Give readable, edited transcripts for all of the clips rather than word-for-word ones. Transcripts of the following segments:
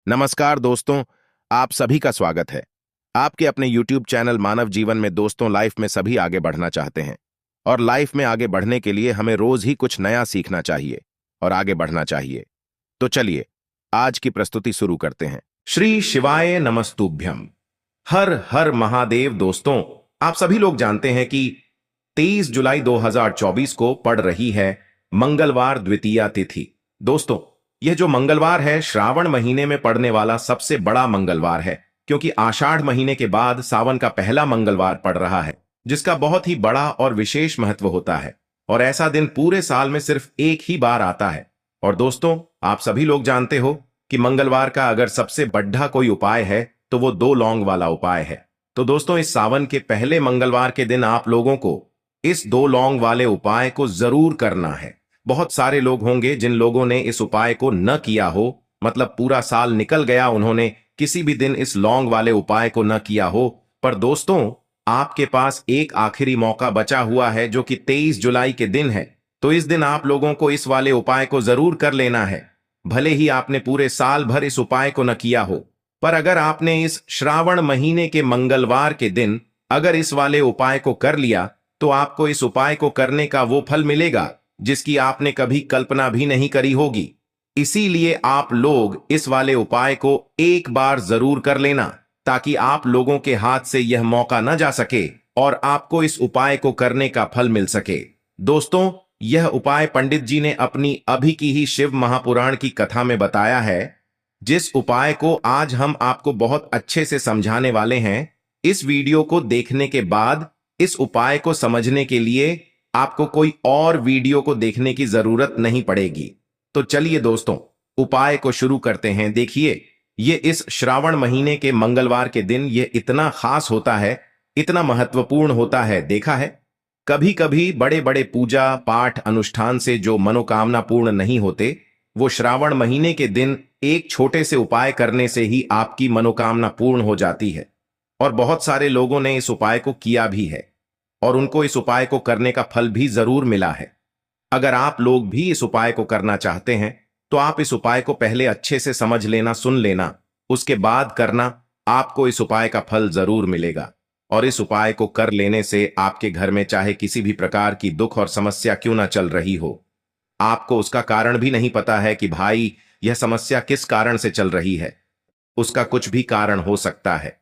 नमस्कार दोस्तों, आप सभी का स्वागत है। आपके अपने YouTube चैनल मानव जीवन में दोस्तों, लाइफ में सभी आगे बढ़ना चाहते हैं और लाइफ में आगे बढ़ने के लिए हमें रोज ही कुछ नया सीखना चाहिए और आगे बढ़ना चाहिए। तो चलिए आज की प्रस्तुति शुरू करते हैं। श्री शिवाय नमस्तुभ्यम। हर हर महादेव। दोस्तों, आप सभी लोग जानते हैं कि 23 जुलाई 2024 को पड़ रही है मंगलवार द्वितीया तिथि। दोस्तों, यह जो मंगलवार है श्रावण महीने में पड़ने वाला सबसे बड़ा मंगलवार है, क्योंकि आषाढ़ महीने के बाद सावन का पहला मंगलवार पड़ रहा है, जिसका बहुत ही बड़ा और विशेष महत्व होता है। और ऐसा दिन पूरे साल में सिर्फ एक ही बार आता है। और दोस्तों, आप सभी लोग जानते हो कि मंगलवार का अगर सबसे बढ़ा कोई उपाय है तो वो 2 लौंग वाला उपाय है। तो दोस्तों, इस सावन के पहले मंगलवार के दिन आप लोगों को इस 2 लौंग वाले उपाय को जरूर करना है। बहुत सारे लोग होंगे जिन लोगों ने इस उपाय को न किया हो, मतलब पूरा साल निकल गया, उन्होंने किसी भी दिन इस लौंग वाले उपाय को न किया हो। पर दोस्तों, आपके पास एक आखिरी मौका बचा हुआ है जो कि 23 जुलाई के दिन है। तो इस दिन आप लोगों को इस वाले उपाय को जरूर कर लेना है। भले ही आपने पूरे साल भर इस उपाय को न किया हो, पर अगर आपने इस श्रावण महीने के मंगलवार के दिन अगर इस वाले उपाय को कर लिया तो आपको इस उपाय को करने का वो फल मिलेगा जिसकी आपने कभी कल्पना भी नहीं करी होगी। इसीलिए आप लोग इस वाले उपाय को एक बार जरूर कर लेना, ताकि आप लोगों के हाथ से यह मौका न जा सके और आपको इस उपाय को करने का फल मिल सके। दोस्तों, यह उपाय पंडित जी ने अपनी अभी की ही शिव महापुराण की कथा में बताया है, जिस उपाय को आज हम आपको बहुत अच्छे से समझाने वाले हैं। इस वीडियो को देखने के बाद इस उपाय को समझने के लिए आपको कोई और वीडियो को देखने की जरूरत नहीं पड़ेगी। तो चलिए दोस्तों, उपाय को शुरू करते हैं। देखिए, ये इस श्रावण महीने के मंगलवार के दिन ये इतना खास होता है, इतना महत्वपूर्ण होता है। देखा है, कभी कभी बड़े बड़े पूजा पाठ अनुष्ठान से जो मनोकामना पूर्ण नहीं होते, वो श्रावण महीने के दिन एक छोटे से उपाय करने से ही आपकी मनोकामना पूर्ण हो जाती है। और बहुत सारे लोगों ने इस उपाय को किया भी है और उनको इस उपाय को करने का फल भी जरूर मिला है। अगर आप लोग भी इस उपाय को करना चाहते हैं तो आप इस उपाय को पहले अच्छे से समझ लेना, सुन लेना, उसके बाद करना। आपको इस उपाय का फल जरूर मिलेगा। और इस उपाय को कर लेने से आपके घर में चाहे किसी भी प्रकार की दुख और समस्या क्यों ना चल रही हो, आपको उसका कारण भी नहीं पता है कि भाई यह समस्या किस कारण से चल रही है, उसका कुछ भी कारण हो सकता है।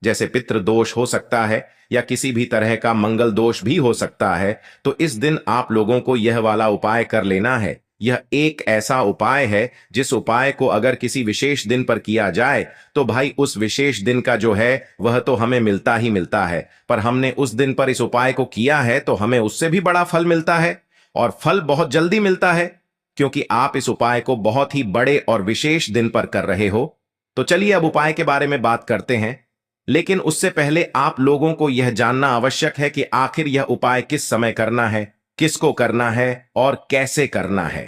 जैसे पितृ दोष हो सकता है या किसी भी तरह का मंगल दोष भी हो सकता है। तो इस दिन आप लोगों को यह वाला उपाय कर लेना है। यह एक ऐसा उपाय है जिस उपाय को अगर किसी विशेष दिन पर किया जाए तो भाई उस विशेष दिन का जो है वह तो हमें मिलता ही मिलता है। पर हमने उस दिन पर इस उपाय को किया है तो हमें उससे भी बड़ा फल मिलता है, और फल बहुत जल्दी मिलता है, क्योंकि आप इस उपाय को बहुत ही बड़े और विशेष दिन पर कर रहे हो। तो चलिए अब उपाय के बारे में बात करते हैं। लेकिन उससे पहले आप लोगों को यह जानना आवश्यक है कि आखिर यह उपाय किस समय करना है, किसको करना है और कैसे करना है।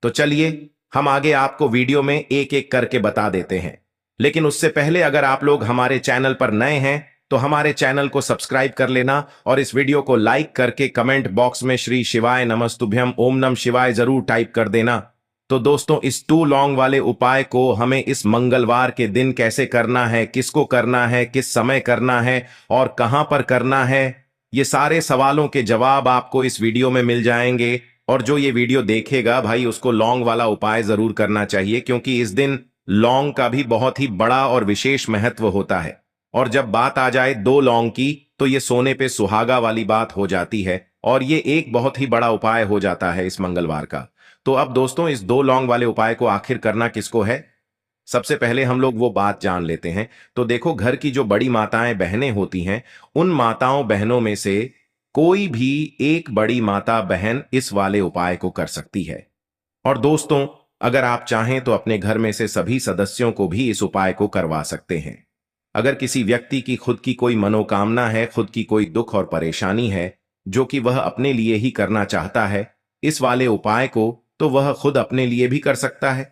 तो चलिए हम आगे आपको वीडियो में एक एक करके बता देते हैं। लेकिन उससे पहले अगर आप लोग हमारे चैनल पर नए हैं तो हमारे चैनल को सब्सक्राइब कर लेना और इस वीडियो को लाइक करके कमेंट बॉक्स में श्री शिवाय नमस्तुभ्यम ओम नम शिवाय जरूर टाइप कर देना। तो दोस्तों, इस 2 लौंग वाले उपाय को हमें इस मंगलवार के दिन कैसे करना है, किसको करना है, किस समय करना है और कहां पर करना है, ये सारे सवालों के जवाब आपको इस वीडियो में मिल जाएंगे। और जो ये वीडियो देखेगा भाई, उसको लौंग वाला उपाय जरूर करना चाहिए, क्योंकि इस दिन लौंग का भी बहुत ही बड़ा और विशेष महत्व होता है। और जब बात आ जाए 2 लौंग की तो ये सोने पे सुहागा वाली बात हो जाती है और ये एक बहुत ही बड़ा उपाय हो जाता है इस मंगलवार का। तो अब दोस्तों, इस 2 लौंग वाले उपाय को आखिर करना किसको है, सबसे पहले हम लोग वो बात जान लेते हैं। तो देखो, घर की जो बड़ी माताएं बहनें होती हैं, उन माताओं बहनों में से कोई भी एक बड़ी माता बहन इस वाले उपाय को कर सकती है। और दोस्तों, अगर आप चाहें तो अपने घर में से सभी सदस्यों को भी इस उपाय को करवा सकते हैं। अगर किसी व्यक्ति की खुद की कोई मनोकामना है, खुद की कोई दुख और परेशानी है जो कि वह अपने लिए ही करना चाहता है इस वाले उपाय को, तो वह खुद अपने लिए भी कर सकता है।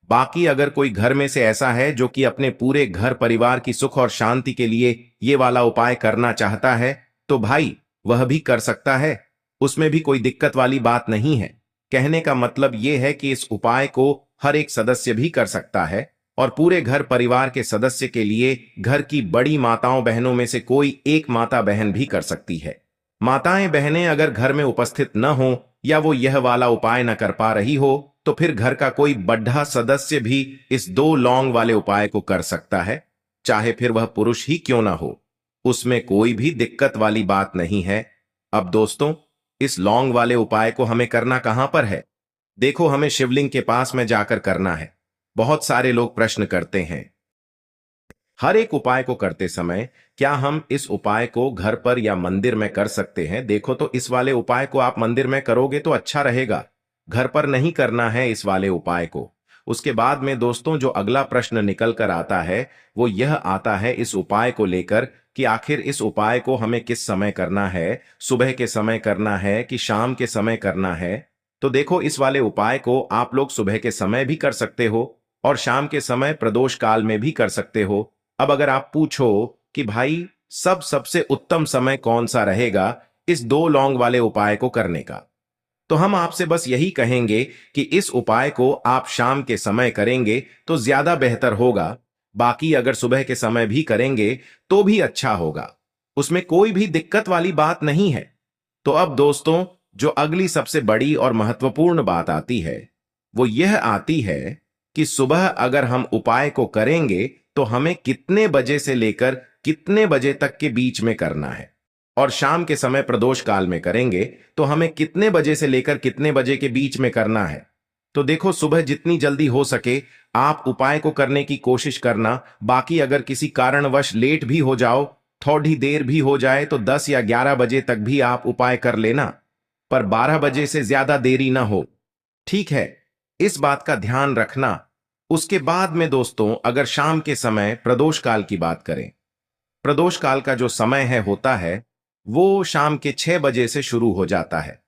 बाकी अगर कोई घर में से ऐसा है जो कि अपने पूरे घर परिवार की सुख और शांति के लिए ये वाला उपाय करना चाहता है, तो भाई वह भी कर सकता है। उसमें भी कोई दिक्कत वाली बात नहीं है। कहने का मतलब यह है कि इस उपाय को हर एक सदस्य भी कर सकता है और पूरे घर परिवार के सदस्य के लिए घर की बड़ी माताओं बहनों में से कोई एक माता बहन भी कर सकती है। माताएं बहनें अगर घर में उपस्थित न हो या वो यह वाला उपाय न कर पा रही हो तो फिर घर का कोई बड़ा सदस्य भी इस 2 लौंग वाले उपाय को कर सकता है, चाहे फिर वह पुरुष ही क्यों ना हो। उसमें कोई भी दिक्कत वाली बात नहीं है। अब दोस्तों, इस लौंग वाले उपाय को हमें करना कहां पर है? देखो, हमें शिवलिंग के पास में जाकर करना है। बहुत सारे लोग प्रश्न करते हैं, हर एक उपाय को करते समय क्या हम इस उपाय को घर पर या मंदिर में कर सकते हैं? देखो, तो इस वाले उपाय को आप मंदिर में करोगे तो अच्छा रहेगा, घर पर नहीं करना है इस वाले उपाय को। उसके बाद में दोस्तों जो अगला प्रश्न निकल कर आता है वो यह आता है इस उपाय को लेकर कि आखिर इस उपाय को हमें किस समय करना है, सुबह के समय करना है कि शाम के समय करना है? तो देखो, इस वाले उपाय को आप लोग सुबह के समय भी कर सकते हो और शाम के समय प्रदोष काल में भी कर सकते हो। अब अगर आप पूछो कि भाई सबसे उत्तम समय कौन सा रहेगा इस 2 लौंग वाले उपाय को करने का, तो हम आपसे बस यही कहेंगे कि इस उपाय को आप शाम के समय करेंगे तो ज्यादा बेहतर होगा। बाकी अगर सुबह के समय भी करेंगे तो भी अच्छा होगा, उसमें कोई भी दिक्कत वाली बात नहीं है। तो अब दोस्तों, जो अगली सबसे बड़ी और महत्वपूर्ण बात आती है वो यह आती है कि सुबह अगर हम उपाय को करेंगे तो हमें कितने बजे से लेकर कितने बजे तक के बीच में करना है, और शाम के समय प्रदोष काल में करेंगे तो हमें कितने बजे से लेकर कितने बजे के बीच में करना है। तो देखो, सुबह जितनी जल्दी हो सके आप उपाय को करने की कोशिश करना। बाकी अगर किसी कारणवश लेट भी हो जाओ, थोड़ी देर भी हो जाए तो 10 या 11 बजे तक भी आप उपाय कर लेना, पर 12 बजे से ज्यादा देरी ना हो, ठीक है? इस बात का ध्यान रखना। उसके बाद में दोस्तों, अगर शाम के समय प्रदोष काल की बात करें, प्रदोष काल का जो समय है होता है वो शाम के 6 बजे से शुरू हो जाता है।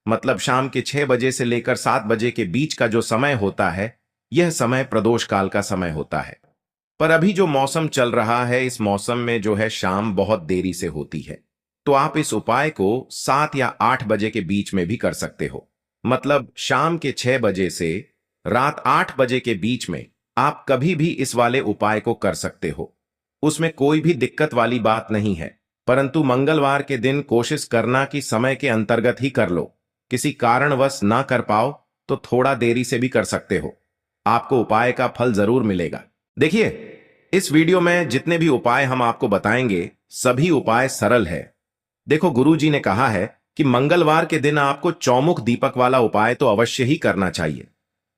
मतलब शाम के 6 बजे से लेकर 7 बजे के बीच का जो समय होता है यह समय प्रदोष काल का समय होता है। पर अभी जो मौसम चल रहा है इस मौसम में जो है शाम बहुत देरी से होती है, तो आप इस उपाय को 7 या 8 बजे के बीच में भी कर सकते हो। मतलब शाम के 6 बजे से रात 8 बजे के बीच में आप कभी भी इस वाले उपाय को कर सकते हो, उसमें कोई भी दिक्कत वाली बात नहीं है। परंतु मंगलवार के दिन कोशिश करना कि समय के अंतर्गत ही कर लो। किसी कारणवश ना कर पाओ तो थोड़ा देरी से भी कर सकते हो, आपको उपाय का फल जरूर मिलेगा। देखिए, इस वीडियो में जितने भी उपाय हम आपको बताएंगे सभी उपाय सरल है। देखो, गुरुजी ने कहा है कि मंगलवार के दिन आपको चौमुख दीपक वाला उपाय तो अवश्य ही करना चाहिए।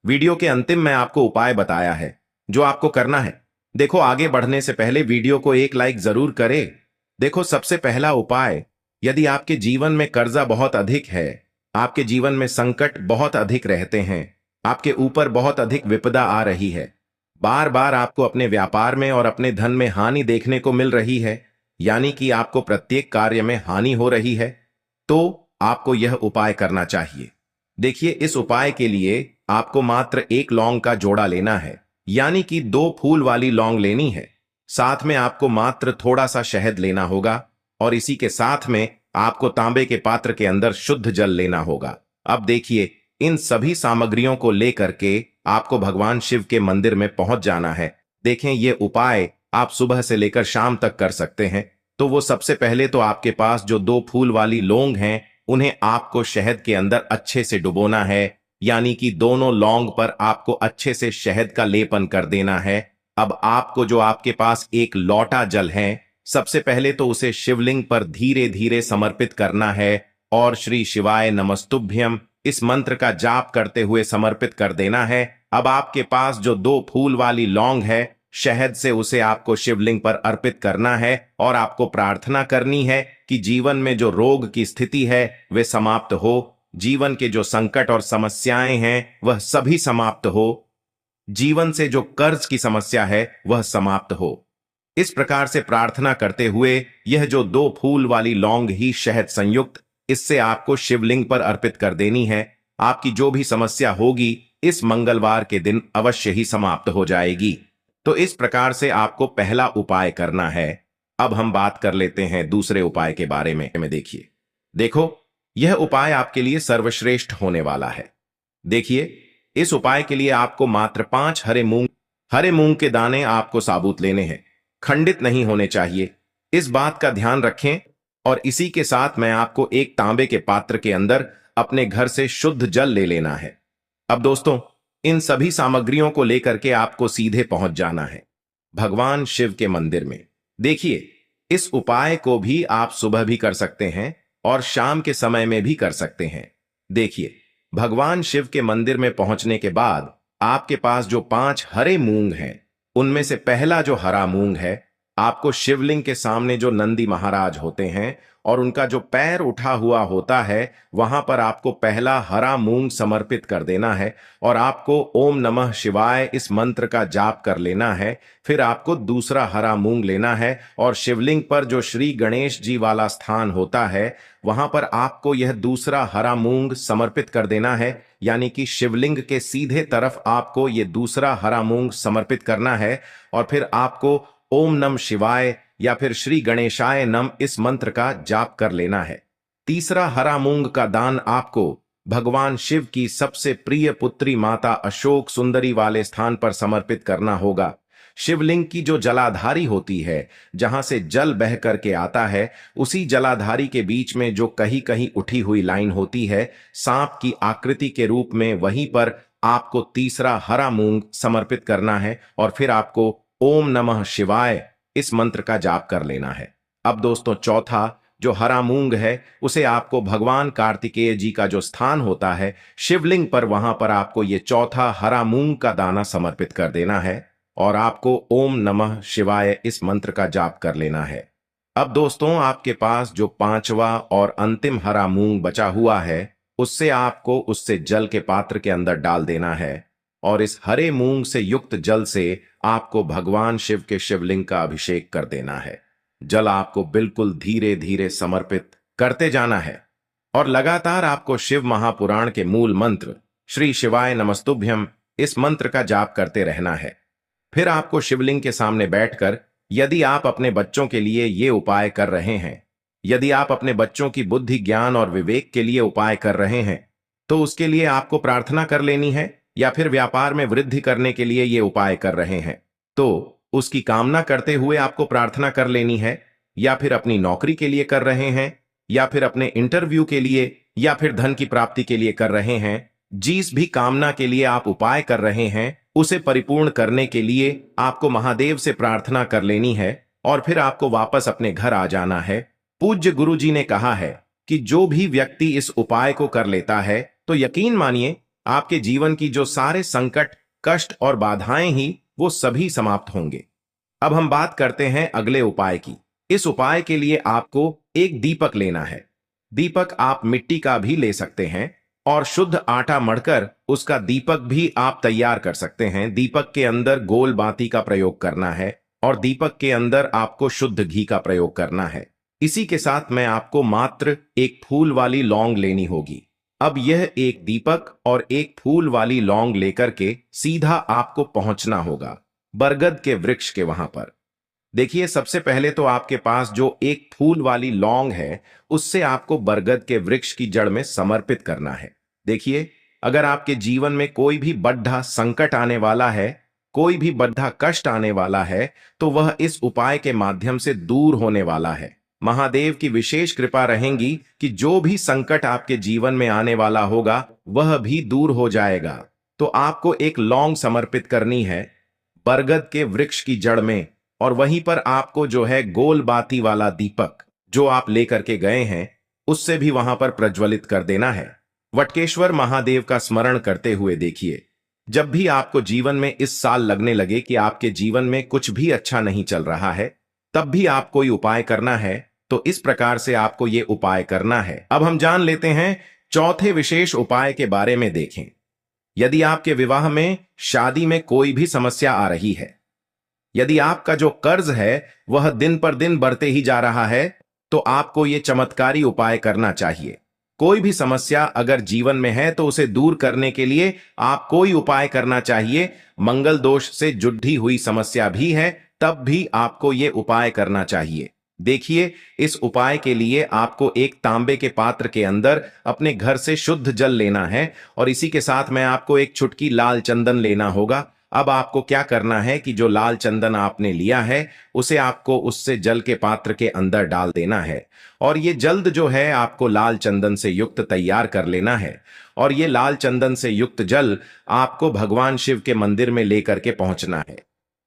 वीडियो के अंतिम में आपको उपाय बताया है जो आपको करना है। देखो, आगे बढ़ने से पहले वीडियो को एक लाइक जरूर करें। देखो, सबसे पहला उपाय, यदि आपके जीवन में कर्जा बहुत अधिक है, आपके जीवन में संकट बहुत अधिक रहते हैं, आपके ऊपर बहुत अधिक विपदा आ रही है, बार बार आपको अपने व्यापार में और अपने धन में हानि देखने को मिल रही है, यानी कि आपको प्रत्येक कार्य में हानि हो रही है, तो आपको यह उपाय करना चाहिए। देखिए, इस उपाय के लिए आपको मात्र 1 लौंग का जोड़ा लेना है, यानी कि 2 फूल वाली लौंग लेनी है। साथ में आपको मात्र थोड़ा सा शहद लेना होगा और इसी के साथ में आपको तांबे के पात्र के अंदर शुद्ध जल लेना होगा। अब देखिए, इन सभी सामग्रियों को लेकर के आपको भगवान शिव के मंदिर में पहुंच जाना है। देखें, ये उपाय आप सुबह से लेकर शाम तक कर सकते हैं। तो वो सबसे पहले तो आपके पास जो 2 फूल वाली लौंग हैं उन्हें आपको शहद के अंदर अच्छे से डुबोना है, यानी कि दोनों लौंग पर आपको अच्छे से शहद का लेपन कर देना है। अब आपको जो आपके पास एक लोटा जल है, सबसे पहले तो उसे शिवलिंग पर धीरे धीरे समर्पित करना है और श्री शिवाय नमस्तुभ्यम इस मंत्र का जाप करते हुए समर्पित कर देना है। अब आपके पास जो 2 फूल वाली लौंग है, शहद से उसे आपको शिवलिंग पर अर्पित करना है और आपको प्रार्थना करनी है कि जीवन में जो रोग की स्थिति है वे समाप्त हो, जीवन के जो संकट और समस्याएं हैं वह सभी समाप्त हो, जीवन से जो कर्ज की समस्या है वह समाप्त हो। इस प्रकार से प्रार्थना करते हुए यह जो 2 फूल वाली लौंग ही शहद संयुक्त, इससे आपको शिवलिंग पर अर्पित कर देनी है। आपकी जो भी समस्या होगी इस मंगलवार के दिन अवश्य ही समाप्त हो जाएगी। तो इस प्रकार से आपको पहला उपाय करना है। अब हम बात कर लेते हैं दूसरे उपाय के बारे में। देखिए, देखो, यह उपाय आपके लिए सर्वश्रेष्ठ होने वाला है। देखिए, इस उपाय के लिए आपको मात्र 5 हरे मूंग हरे मूंग के दाने आपको साबुत लेने हैं, खंडित नहीं होने चाहिए। इस बात का ध्यान रखें। और इसी के साथ मैं आपको एक तांबे के पात्र के अंदर अपने घर से शुद्ध जल ले लेना है। अब दोस्तों, इन सभी सामग्रियों को लेकर के आपको सीधे पहुंच जाना है भगवान शिव के मंदिर में। देखिए, इस उपाय को भी आप सुबह भी कर सकते हैं और शाम के समय में भी कर सकते हैं। देखिए, भगवान शिव के मंदिर में पहुंचने के बाद आपके पास जो 5 हरे मूंग हैं, उनमें से पहला जो हरा मूंग है, आपको शिवलिंग के सामने जो नंदी महाराज होते हैं और उनका जो पैर उठा हुआ होता है, वहां पर आपको पहला हरा मूंग समर्पित कर देना है और आपको ओम नमः शिवाय इस मंत्र का जाप कर लेना है। फिर आपको दूसरा हरा मूंग लेना है और शिवलिंग पर जो श्री गणेश जी वाला स्थान होता है, वहां पर आपको यह दूसरा हरा मूंग समर्पित कर देना है। यानी कि शिवलिंग के सीधे तरफ आपको यह दूसरा हरा मूंग समर्पित करना है और फिर आपको ओम नम शिवाय या फिर श्री गणेशाय नम इस मंत्र का जाप कर लेना है। तीसरा हरा मूंग का दान आपको भगवान शिव की सबसे प्रिय पुत्री माता अशोक सुंदरी वाले स्थान पर समर्पित करना होगा। शिवलिंग की जो जलाधारी होती है, जहां से जल बह करके आता है, उसी जलाधारी के बीच में जो कहीं कहीं उठी हुई लाइन होती है सांप की आकृति के रूप में, वहीं पर आपको तीसरा हरा मूंग समर्पित करना है और फिर आपको ओम नमः शिवाय इस मंत्र का जाप कर लेना है। अब दोस्तों, चौथा जो हरा मूंग है, उसे आपको भगवान कार्तिकेय जी का जो स्थान होता है शिवलिंग पर, वहां पर आपको ये चौथा हरा मूंग का दाना समर्पित कर देना है और आपको ओम नमः शिवाय इस मंत्र का जाप कर लेना है। अब दोस्तों, आपके पास जो 5वां और अंतिम हरा मूंग बचा हुआ है, उससे आपको उससे जल के पात्र के अंदर डाल देना है और इस हरे मूंग से युक्त जल से आपको भगवान शिव के शिवलिंग का अभिषेक कर देना है। जल आपको बिल्कुल धीरे धीरे समर्पित करते जाना है और लगातार आपको शिव महापुराण के मूल मंत्र श्री शिवाय नमस्तुभ्यम इस मंत्र का जाप करते रहना है। फिर आपको शिवलिंग के सामने बैठकर, यदि आप अपने बच्चों के लिए ये उपाय कर रहे हैं, यदि आप अपने बच्चों की बुद्धि ज्ञान और विवेक के लिए उपाय कर रहे हैं, तो उसके लिए आपको प्रार्थना कर लेनी है। या फिर व्यापार में वृद्धि करने के लिए ये उपाय कर रहे हैं, तो उसकी कामना करते हुए आपको प्रार्थना कर लेनी है। या फिर अपनी नौकरी के लिए कर रहे हैं, या फिर अपने इंटरव्यू के लिए, या फिर धन की प्राप्ति के लिए कर रहे हैं, जिस भी कामना के लिए आप उपाय कर रहे हैं, उसे परिपूर्ण करने के लिए आपको महादेव से प्रार्थना कर लेनी है और फिर आपको वापस अपने घर आ जाना है। पूज्य गुरु जी ने कहा है कि जो भी व्यक्ति इस उपाय को कर लेता है, तो यकीन मानिए आपके जीवन की जो सारे संकट, कष्ट और बाधाएं ही वो सभी समाप्त होंगे। अब हम बात करते हैं अगले उपाय की। इस उपाय के लिए आपको एक दीपक लेना है। दीपक आप मिट्टी का भी ले सकते हैं और शुद्ध आटा मढ़कर उसका दीपक भी आप तैयार कर सकते हैं। दीपक के अंदर गोल बाती का प्रयोग करना है और दीपक के अंदर आपको शुद्ध घी का प्रयोग करना है। इसी के साथ मैं आपको मात्र एक फूल वाली लौंग लेनी होगी। अब यह एक दीपक और एक फूल वाली लौंग लेकर के सीधा आपको पहुंचना होगा बरगद के वृक्ष के वहां पर। देखिए, सबसे पहले तो आपके पास जो एक फूल वाली लौंग है, उससे आपको बरगद के वृक्ष की जड़ में समर्पित करना है। देखिए, अगर आपके जीवन में कोई भी बड़ा संकट आने वाला है, कोई भी बड़ा कष्ट आने वाला है, तो वह इस उपाय के माध्यम से दूर होने वाला है। महादेव की विशेष कृपा रहेगी कि जो भी संकट आपके जीवन में आने वाला होगा, वह भी दूर हो जाएगा। तो आपको एक लौंग समर्पित करनी है बरगद के वृक्ष की जड़ में और वहीं पर आपको जो है गोल बाती वाला दीपक जो आप लेकर के गए हैं, उससे भी वहां पर प्रज्वलित कर देना है। वटकेश्वर महादेव का स्मरण करते हुए देखिए, जब भी आपको जीवन में इस साल लगने लगे कि आपके जीवन में कुछ भी अच्छा नहीं चल रहा है, तब भी आप कोई उपाय करना है, तो इस प्रकार से आपको ये उपाय करना है। अब हम जान लेते हैं चौथे विशेष उपाय के बारे में। देखें, यदि आपके विवाह में, शादी में कोई भी समस्या आ रही है, यदि आपका जो कर्ज है वह दिन पर दिन बढ़ते ही जा रहा है, तो आपको ये चमत्कारी उपाय करना चाहिए। कोई भी समस्या अगर जीवन में है तो उसे दूर करने के लिए आप कोई उपाय करना चाहिए। मंगल दोष से जुड़ी हुई समस्या भी है, तब भी आपको ये उपाय करना चाहिए। देखिए, इस उपाय के लिए आपको एक तांबे के पात्र के अंदर अपने घर से शुद्ध जल लेना है और इसी के साथ में आपको एक चुटकी लाल चंदन लेना होगा अब आपको क्या करना है कि जो लाल चंदन आपने लिया है उसे आपको उससे जल के पात्र के अंदर डाल देना है और ये जल्द जो है आपको लाल चंदन से युक्त तैयार कर लेना है। और ये लाल चंदन से युक्त जल आपको भगवान शिव के मंदिर में लेकर के पहुंचना है।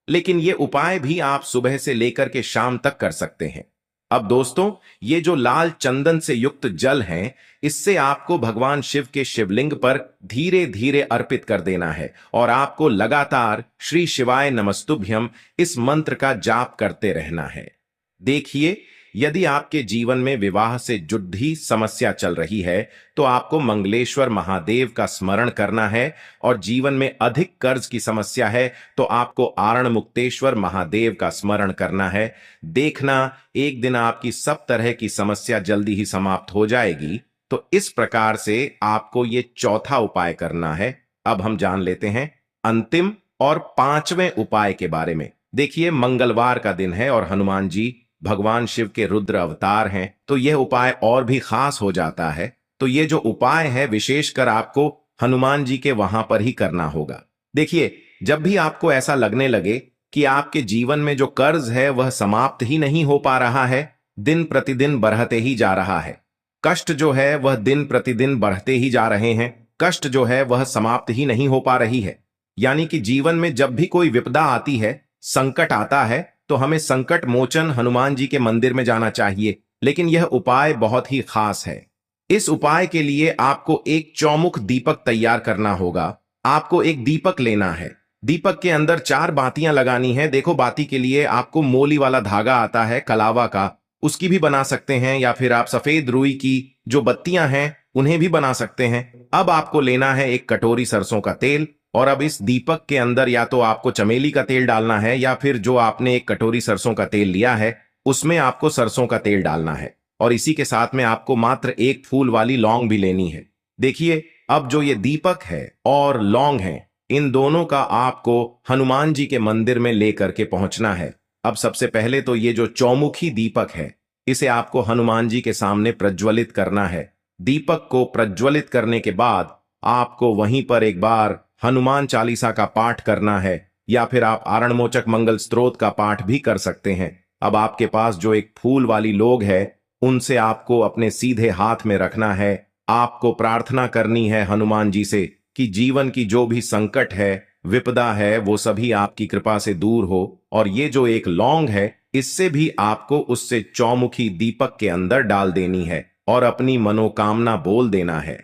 लेकिन ये उपाय भी आप सुबह से लेकर के शाम तक कर सकते हैं। अब दोस्तों, ये जो लाल चंदन से युक्त जल है, इससे आपको भगवान शिव के शिवलिंग पर धीरे धीरे अर्पित कर देना है और आपको लगातार श्री शिवाय नमस्तुभ्यम इस मंत्र का जाप करते रहना है। देखिए, यदि आपके जीवन में विवाह से जुड़ी समस्या चल रही है तो आपको मंगलेश्वर महादेव का स्मरण करना है और जीवन में अधिक कर्ज की समस्या है तो आपको आरण मुक्तेश्वर महादेव का स्मरण करना है। देखना, एक दिन आपकी सब तरह की समस्या जल्दी ही समाप्त हो जाएगी। तो इस प्रकार से आपको ये चौथा उपाय करना है। अब हम जान लेते हैं अंतिम और पांचवें उपाय के बारे में। देखिए, मंगलवार का दिन है और हनुमान जी भगवान शिव के रुद्र अवतार हैं, तो यह उपाय और भी खास हो जाता है। तो ये जो उपाय है विशेषकर आपको हनुमान जी के वहां पर ही करना होगा। देखिए, जब भी आपको ऐसा लगने लगे कि आपके जीवन में जो कर्ज है वह समाप्त ही नहीं हो पा रहा है, दिन प्रतिदिन बढ़ते ही जा रहा है, कष्ट जो है वह दिन प्रतिदिन बढ़ते ही जा रहे हैं, कष्ट जो है वह समाप्त ही नहीं हो पा रही है, यानी कि जीवन में जब भी कोई विपदा आती है, संकट आता है, तो हमें संकट मोचन हनुमान जी के मंदिर में जाना चाहिए। लेकिन यह उपाय बहुत ही खास है। इस उपाय के लिए आपको एक चौमुख दीपक तैयार करना होगा। आपको एक दीपक लेना है, दीपक के अंदर 4 बातियां लगानी है। देखो, बाती के लिए आपको मोली वाला धागा आता है कलावा का, उसकी भी बना सकते हैं, या फिर आप सफेद रुई की जो बत्तियां हैं उन्हें भी बना सकते हैं। अब आपको लेना है एक कटोरी सरसों का तेल और अब इस दीपक के अंदर या तो आपको चमेली का तेल डालना है या फिर जो आपने एक कटोरी सरसों का तेल लिया है उसमें आपको सरसों का तेल डालना है और इसी के साथ में आपको मात्र एक फूल वाली लौंग भी लेनी है। देखिए, अब जो ये दीपक है और लौंग है, इन दोनों का आपको हनुमान जी के मंदिर में लेकर के पहुंचना है। अब सबसे पहले तो ये जो चौमुखी दीपक है इसे आपको हनुमान जी के सामने प्रज्वलित करना है। दीपक को प्रज्वलित करने के बाद आपको वहीं पर एक बार हनुमान चालीसा का पाठ करना है या फिर आप आरणमोचक मंगल स्तोत्र का पाठ भी कर सकते हैं। अब आपके पास जो एक फूल वाली लोग है उनसे आपको अपने सीधे हाथ में रखना है। आपको प्रार्थना करनी है हनुमान जी से कि जीवन की जो भी संकट है, विपदा है, वो सभी आपकी कृपा से दूर हो। और ये जो एक लौंग है इससे भी आपको उससे चौमुखी दीपक के अंदर डाल देनी है और अपनी मनोकामना बोल देना है।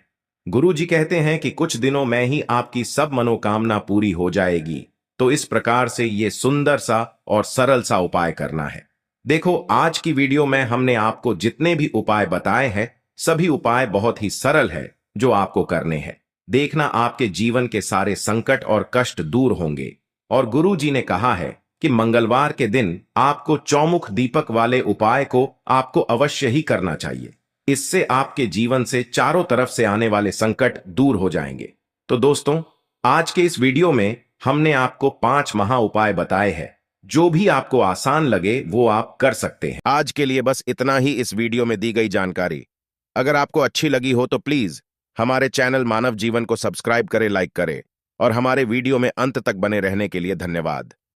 गुरु जी कहते हैं कि कुछ दिनों में ही आपकी सब मनोकामना पूरी हो जाएगी। तो इस प्रकार से ये सुंदर सा और सरल सा उपाय करना है। देखो, आज की वीडियो में हमने आपको जितने भी उपाय बताए हैं सभी उपाय बहुत ही सरल है जो आपको करने हैं। देखना, आपके जीवन के सारे संकट और कष्ट दूर होंगे। और गुरु जी ने कहा है कि मंगलवार के दिन आपको चौमुख दीपक वाले उपाय को आपको अवश्य ही करना चाहिए। इससे आपके जीवन से चारों तरफ से आने वाले संकट दूर हो जाएंगे। तो दोस्तों, आज के इस वीडियो में हमने आपको 5 महा उपाय बताए हैं। जो भी आपको आसान लगे वो आप कर सकते हैं। आज के लिए बस इतना ही इस वीडियो में दी गई जानकारी। अगर आपको अच्छी लगी हो तो प्लीज हमारे चैनल मानव जीवन को सब्सक्राइब करें, लाइक करें और हमारे वीडियो में अंत तक बने रहने के लिए धन्यवाद।